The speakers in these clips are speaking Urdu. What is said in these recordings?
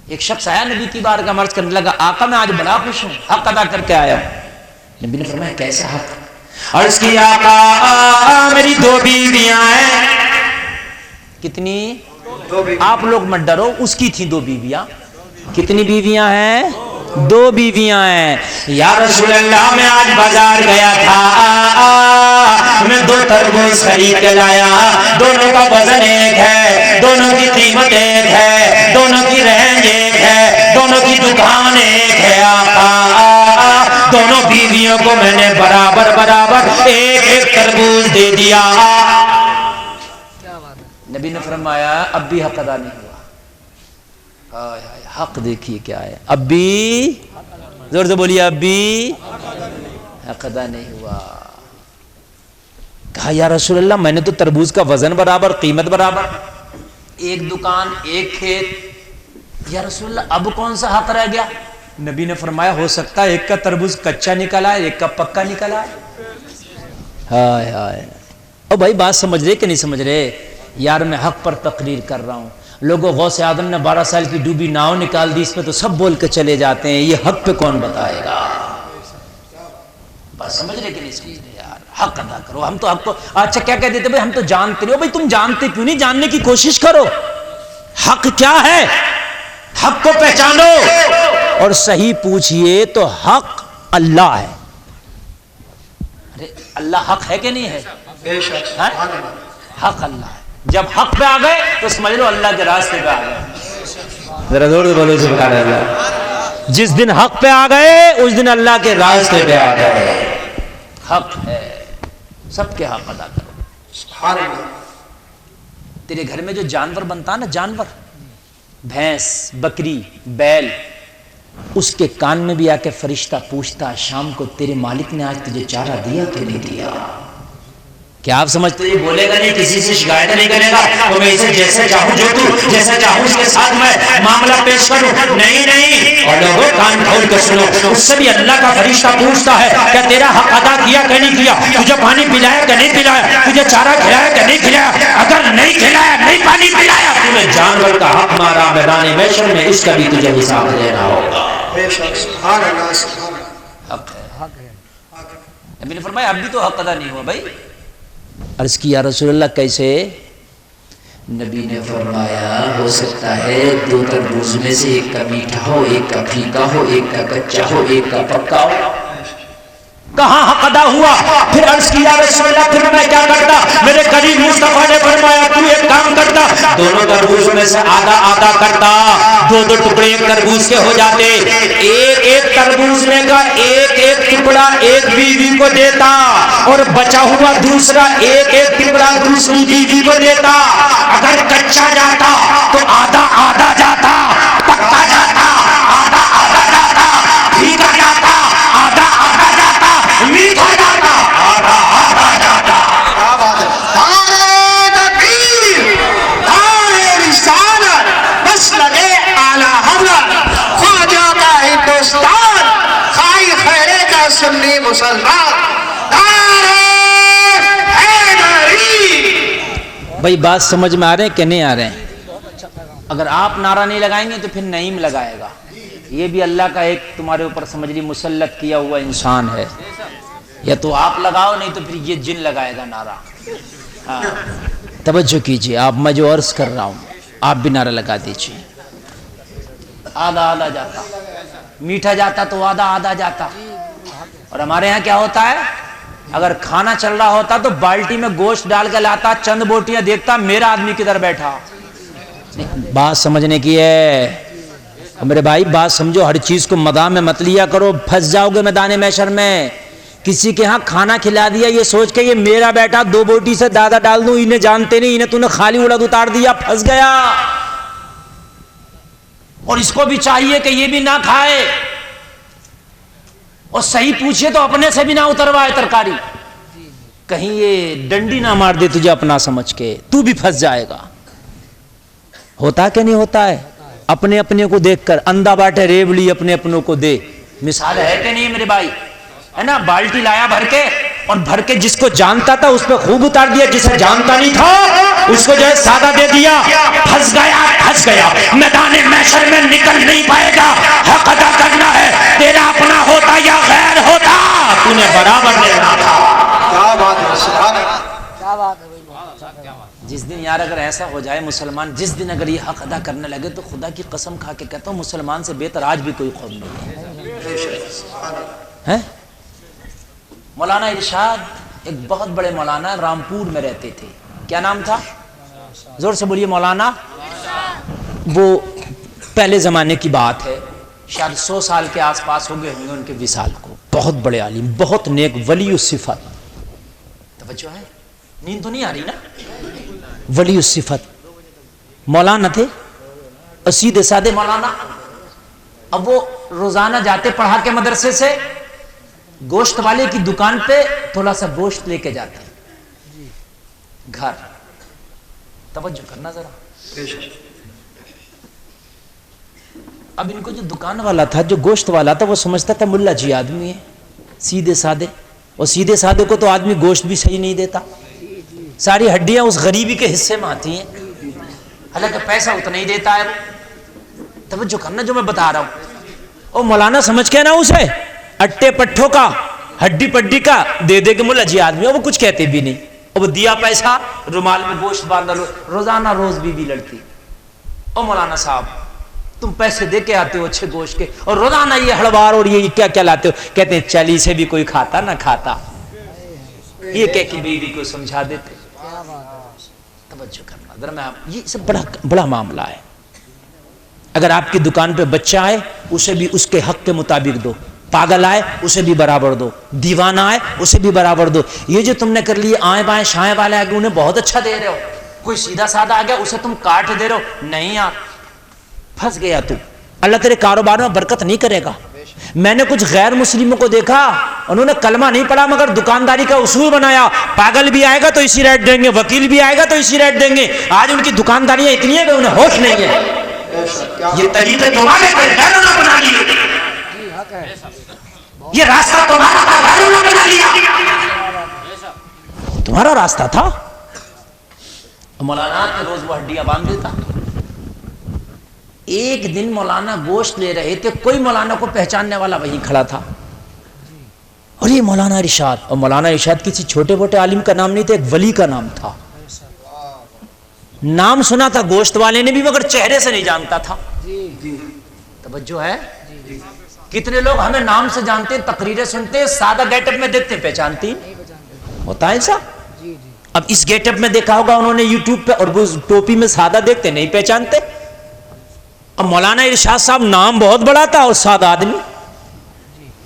ایک شخص آیا نبی کی بارگاہ میں عرض کرنے لگا آقا میں آج بڑا خوش ہوں، حق ادا کر کے آیا ہوں۔ نبی نے فرمایا کیسا حق؟ عرض کی آقا میری 2 بیویاں ہیں۔ کتنی؟ 2 بیوی۔ آپ لوگ مت ڈرو، اس کی تھیں 2 بیویاں۔ کتنی بیویاں ہیں؟ 2 بیویاں ہیں۔ یا رسول اللہ میں آج بازار گیا تھا، میں 2 تربوز خرید کے لایا، دونوں کا وزن ایک ہے، دونوں کی قیمت ایک ہے، دونوں کی رینج ایک ہے، دونوں کی دکان ایک ہے آقا، دونوں بیویوں کو میں نے برابر برابر ایک ایک تربوز دے دیا۔ نبی نے فرمایا اب بھی حق ادا نہیں ہوا۔ حق دیکھیے کیا ہے، اب بھی زور سے بولیے، اب بھی حق ادا نہیں ہوا۔ کہا یا رسول اللہ میں نے تو تربوز کا وزن برابر، قیمت برابر، ایک دکان ایک کھیت، یا رسول اللہ اب کون سا حق رہ گیا؟ نبی نے فرمایا ہو سکتا ہے ایک کا تربوز کچا نکلا ہے، ایک کا پکا نکلا ہے۔ ہائے ہائے، او بھائی بات سمجھ رہے کہ نہیں سمجھ رہے؟ یار میں حق پر تقریر کر رہا ہوں، لوگوں غوث اعظم نے 12 سال کی ڈوبی ناؤ نکال دی، اس پہ تو سب بول کے چلے جاتے ہیں، یہ حق پہ کون بتائے گا؟ بات سمجھ رہے کہ نہیں سمجھ رہے؟ یار حق ادا کرو۔ ہم تو حق کو اچھا کیا کہہ دیتے بھائی ہم تو جانتے نہیں ہو، بھائی تم جانتے کیوں نہیں؟ جاننے کی کوشش کرو، حق کیا ہے، حق کو پہچانو اور صحیح پوچھئے تو حق اللہ ہے۔ ارے اللہ حق ہے کہ نہیں ہے؟ بے شک حق اللہ ہے۔ جب حق پہ آ گئے تو سمجھ لو اللہ کے راستے پہ آ گئے۔ ذرا زور سے بولو سبحان اللہ۔ جس دن حق پہ آ گئے اس دن اللہ کے راستے پہ آ گئے۔ حق ہے، سب کے حق ادا کرو۔ سبحان اللہ۔ تیرے گھر میں جو جانور بنتا نا، جانور، بھینس، بکری، بیل، اس کے کان میں بھی آ کے فرشتہ پوچھتا شام کو تیرے مالک نے آج تجھے چارہ دیا کہ نہیں دیا؟ کیا آپ سمجھتے یہ بولے گا نہیں، کسی سے شکایت نہیں کرے گا تو میں اسے جیسے چاہوں جو تو جیسا چاہوں اس کے ساتھ میں معاملہ پیش کروں؟ نہیں نہیں، اور لوگوں کان کھول کے سنو، اس سے بھی اللہ کا فرشتہ پوچھتا ہے کیا تیرا حق ادا کیا کہ نہیں کیا؟ تجھے پانی پلایا کہ نہیں پلایا؟ تجھے چارہ کھلایا کہ نہیں کھلایا؟ اگر نہیں کھلایا، نہیں پانی پلایا، تمہیں جانور کا حق مارا میدان محشر میں، اس کا بھی تجھے حساب دینا ہوگا۔ بے شک سبحان اللہ سبحان اللہ۔ حق ہے۔ نبی نے فرمایا اب بھی تو حق ادا نہیں ہوا بھائی۔ عرض کی یا رسول اللہ کیسے؟ نبی نے فرمایا ہو سکتا ہے 2 تربوز میں سے ایک کا میٹھا ہو، ایک کا پھیکا ہو، ایک کا کچا ہو، ایک کا پکا ہو۔ کہاں حق ادا ہوا؟ پھر عرض کی یا رسول اللہ پھر میں کیا کرتا؟ میرے قریب مصطفیٰ نے فرمایا تو ایک کام کرتا، دونوں تربوز میں سے آدھا آدھا کرتا، 2 ٹکڑے ایک تربوز کے ہو جاتے، ایک تربوز میں کا ایک ٹکڑا ایک بیوی کو دیتا اور بچا ہوا دوسرا ایک ٹکڑا دوسری بیوی کو دیتا۔ اگر کچا جاتا تو آدھا آدھا جاتا، پکا جاتا آدھا آدھا جاتا، پھیکا جاتا آدھا آدھا جاتا، میٹھا جاتا آدھا آدھا جاتا۔ کیا بات ہے! نعرہ تکبیر، نعرہ رسالت، مسلک اعلیٰ حضرت خواجہ کا ہندوستان، خائی خیرے کا سنی مسلمان، نعرہ حیدری۔ بھائی بات سمجھ میں آ رہے ہیں کہ نہیں آ رہے ہیں؟ اگر آپ نعرہ نہیں لگائیں گے تو پھر نعیم لگائے گا۔ یہ بھی اللہ کا ایک تمہارے اوپر سمجھ لی مسلط کیا ہوا انسان ہے، یا تو آپ لگاؤ نہیں تو پھر یہ جن لگائے گا نعرہ۔ ہاں توجہ کیجئے، آپ میں جو عرض کر رہا ہوں آپ بھی نعرہ لگا دیجئے۔ آدھا آدھا جاتا، میٹھا جاتا تو آدھا آدھا جاتا۔ اور ہمارے ہاں کیا ہوتا ہے، اگر کھانا چل رہا ہوتا تو بالٹی میں گوشت ڈال کے لاتا، چند بوٹیاں دیکھتا میرا آدمی کدھر بیٹھا۔ بات سمجھنے کی ہے میرے بھائی، بات سمجھو، ہر چیز کو مداح میں مت لیا کرو، پھنس جاؤ گے میدان محشر میں۔ کسی کے ہاں کھانا کھلا دیا یہ سوچ کے یہ میرا بیٹا 2 بوٹی سے زیادہ ڈال دوں، انہیں جانتے نہیں، انہیں تو نے خالی اڑد اتار دیا، پھنس گیا۔ اور اس کو بھی چاہیے کہ یہ بھی نہ کھائے، اور صحیح پوچھے تو اپنے سے بھی نہ اتروائے ترکاری، کہیں یہ ڈنڈی نہ مار دے تجھے اپنا سمجھ کے، تو بھی پھنس جائے گا۔ ہوتا کہ نہیں ہوتا ہے؟ اپنے اپنے کو دیکھ کر اندھا باٹے ریوڑی اپنے اپنوں کو دے، مثال ہے کہ نہیں میرے بھائی؟ ہے نا، بالٹی لایا بھر کے، اور بھر کے جس کو جانتا تھا اس پہ خوب اتار دیا، جسے جانتا نہیں تھا اس کو جو ہے سادہ دے دیا، پھنس گیا میدان محشر میں۔ نکل نہیں پائے گا. حق ادا کرنا ہے, تیرا اپنا ہوتا یا غیر ہوتا تو نے برابر دینا تھا. کیا بات ہے, سبحان اللہ. جس دن یار اگر ایسا ہو جائے مسلمان, جس دن اگر یہ حق ادا کرنے لگے تو خدا کی قسم کھا کے کہتا ہوں مسلمان سے بہتر آج بھی کوئی قوم نہیں ہے. مولانا ارشاد ایک بہت بڑے مولانا رامپور میں رہتے تھے, کیا نام تھا؟ زور سے بولیے. مولانا, وہ پہلے زمانے کی بات ہے, شاید 100 سال کے آس پاس ہو گئے ہوں گے ان کے وصال کو. بہت بڑے عالم, بہت نیک, ولی الصفت. توجہ ہے, نیند تو نہیں آ رہی نا. ولی الصفت مولانا تھے, سیدھے سادے مولانا. اب وہ روزانہ جاتے پڑھا کے مدرسے سے, گوشت والے کی دکان پہ تھوڑا سا گوشت لے کے جاتے گھر. توجہ کرنا ذرا. اب ان کو جو دکان والا تھا, جو گوشت والا تھا, وہ سمجھتا تھا ملا جی آدمی ہے سیدھے سادے, اور سیدھے سادے کو تو آدمی گوشت بھی صحیح نہیں دیتا, ساری ہڈیاں اس غریبی کے حصے میں آتی ہیں, حالانکہ پیسہ اتنا ہی دیتا ہے. توجہ کرنا جو میں بتا رہا ہوں. اور مولانا سمجھ کے نا اسے اٹے پٹھوں کا, ہڈی پڈی کا دے دے کے ملا جی آدمی, وہ کچھ کہتے بھی نہیں. اور وہ دیا پیسہ, رومال میں گوشت باندھا, روزانہ روز بھی لڑتی. او مولانا صاحب تم پیسے دے کے آتے ہو اچھے گوشت کے, اور روزانہ یہ ہڑوار اور یہ کیا کیا لاتے ہو. کہتے ہیں چلی سے بھی کوئی کھاتا نہ کھاتا. یہ کہہ کے بیوی کو سمجھا دیتے. توجہ کرنا ذرا, میں یہ سب بڑا معاملہ ہے. اگر آپ کی دکان پہ بچہ آئے اسے بھی اس کے حق کے مطابق دو, پاگل آئے اسے بھی برابر دو, دیوانہ آئے اسے بھی برابر دو. یہ جو تم نے کر لیے آئیں بائیں شائیں والے آگے انہیں بہت اچھا دے رہے ہو, کوئی سیدھا سادہ آ گیا اسے تم کاٹ دے رہے ہو, نہیں یار پھنس گیا تو. اللہ تیرے کاروبار میں برکت نہیں کرے گا. میں نے کچھ غیر مسلموں کو دیکھا, انہوں نے کلمہ نہیں پڑھا مگر دکانداری کا اصول بنایا, پاگل بھی آئے گا تو اسی ریٹ دیں گے, وکیل بھی آئے گا تو اسی ریٹ دیں گے. آج ان کی دکانداریاں اتنی ہیں کہ انہیں ہوش نہیں ہے. یہ طریقے تمہارے غیروں نے بنا لیے, یہ راستہ تمہارا تھا, غیروں نے بنا لیا. تمہارا راستہ تھا. مولانا کے روز وہ ہڈیاں باندھ دیتا. ایک دن مولانا گوشت لے رہے تھے, کوئی مولانا کو پہچاننے والا وہیں کھڑا تھا, اور یہ مولانا ارشاد. اور مولانا ارشاد کسی چھوٹے موٹے عالم کا نام نہیں تھا, ایک ولی کا نام تھا. نام سنا تھا گوشت والے نے بھی مگر چہرے سے نہیں جانتا تھا. توجہ ہے. کتنے لوگ ہمیں نام سے جانتے ہیں, تقریریں سنتے ہیں, سادہ گیٹ اپ میں دیکھتے ہیں پہچانتی ہوتا ہے ایسا. اب اس گیٹ اپ میں دیکھا ہوگا انہوں نے یوٹیوب پہ, اور وہ ٹوپی میں سادہ دیکھتے نہیں پہچانتے. اب مولانا ارشاد صاحب نام بہت بڑا تھا اور سادہ آدمی.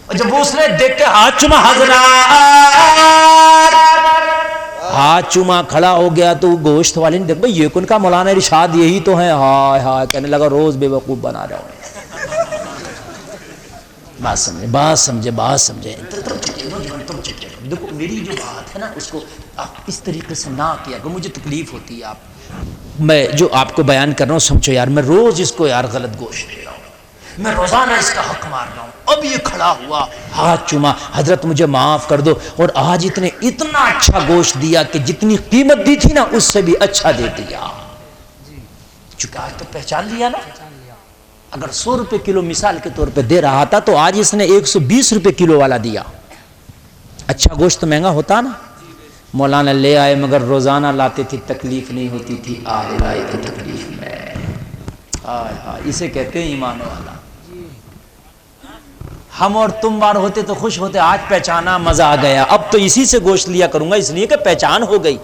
اور جب وہ اس نے دیکھ کے ہاتھ چوما, حضرات ہاتھ چوما, کھڑا ہو گیا, تو گوشت والے نے دیکھ بھائی یہ کن کا مولانا ارشاد یہی تو ہے. ہائے ہائے کہنے لگا روز بے وقوف بنا رہا ہوں. بات سمجھے, بات سمجھے, بات سمجھے. دیکھو میری جو بات ہے نا اس کو آپ اس طریقے سے نہ کیا کہ مجھے تکلیف ہوتی ہے. آپ میں جو آپ کو بیان کر رہا ہوں سمجھو یار, میں روز اس کو یار غلط گوشت دے رہا ہوں, میں روزانہ اس کا حق مار رہا ہوں. اب یہ کھڑا ہوا, ہاتھ چوما, حضرت مجھے معاف کر دو, اور آج اتنا اچھا گوشت دیا کہ جتنی قیمت دی تھی نا اس سے بھی اچھا دے دیا. چونکہ آج تو پہچان لیا نا. اگر 100 روپے کلو مثال کے طور پہ دے رہا تھا تو آج اس نے 120 روپے کلو والا دیا. اچھا گوشت مہنگا ہوتا نا. مولانا لے آئے مگر روزانہ لاتے تھے, تکلیف نہیں ہوتی تھی. آج لائے تھے تکلیف میں. اسے کہتے ہیں ایمان والا. ہم اور تم بار ہوتے تو خوش ہوتے, آج پہچانا مزہ آ گیا, اب تو اسی سے گوشت لیا کروں گا اس لیے کہ پہچان ہو گئی,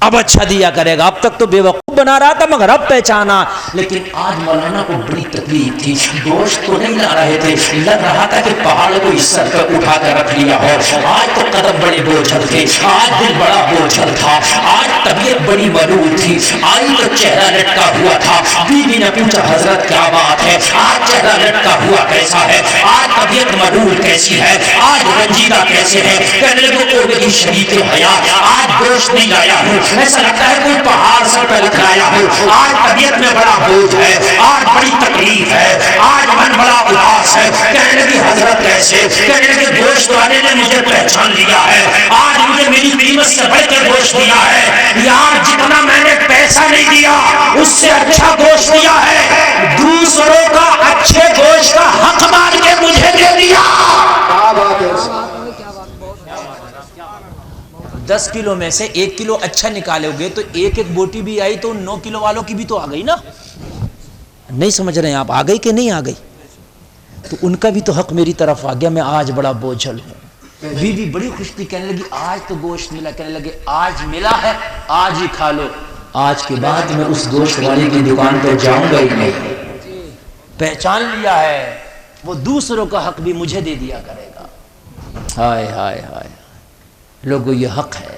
اب اچھا دیا کرے گا. اب تک تو بے وقوف بنا رہا تھا مگر اب پہچانا. لیکن آج مولانا کو بڑی تکلیف تھی, گوشت تو نہیں لا رہے تھے, لگ رہا تھا کہ پہاڑ کو اس سر پہ اٹھا کر رکھ لیا ہو. آج تو قدم بڑے بوجھل تھے, آج دل بڑا بوجھل تھا, آج طبیعت بڑی ملول تھی, آئی تو چہرہ لٹکا ہوا تھا. بیوی نے پوچھا حضرت کیا بات ہے, آج چہرہ لٹکا ہوا کیسا ہے, آج طبیعت ملول کیسی ہے, آج رنجیدہ کیسے ہے. کہنے لگے او میری شریک حیات, آج گوشت نہیں لایا ہوں, ایسا لگتا ہے کوئی پہاڑ سر پہ لکھایا ہو. آج طبیعت میں بڑا بوجھ ہے, آج بڑی تکلیف ہے, آج من بڑا اداس ہے. کہنے لگی حضرت کیسے, کہنے لگے گوشت والے نے مجھے پہچان لیا ہے, آج مجھے میری قیمت سے بڑھ کے گوشت دیا ہے. یار جتنا میں نے پیسہ نہیں دیا اس سے اچھا گوشت دیا ہے. دوسروں کا 10 کلو میں سے 1 کلو اچھا نکالو گے تو ایک بوٹی بھی آئی تو 9 کلو والوں کی بھی تو آ گئی نا. نہیں سمجھ رہے ہیں آپ؟ آ گئی کہ نہیں آ گئی؟ تو ان کا بھی تو حق میری طرف آ گیا. میں آج بڑا بوجھل ہوں. بیوی بڑی خوش تھی، کہنے لگی آج تو گوشت ملا. کہنے لگے آج ملا ہے آج ہی کھا لو. آج کے بعد میں اس گوشت والے کی دکان پر جاؤں گا ہی نہیں. پہچان لیا ہے وہ دوسروں کا حق بھی مجھے دے دیا کرے گا. ہائے ہائے ہائے لوگوں، یہ حق ہے.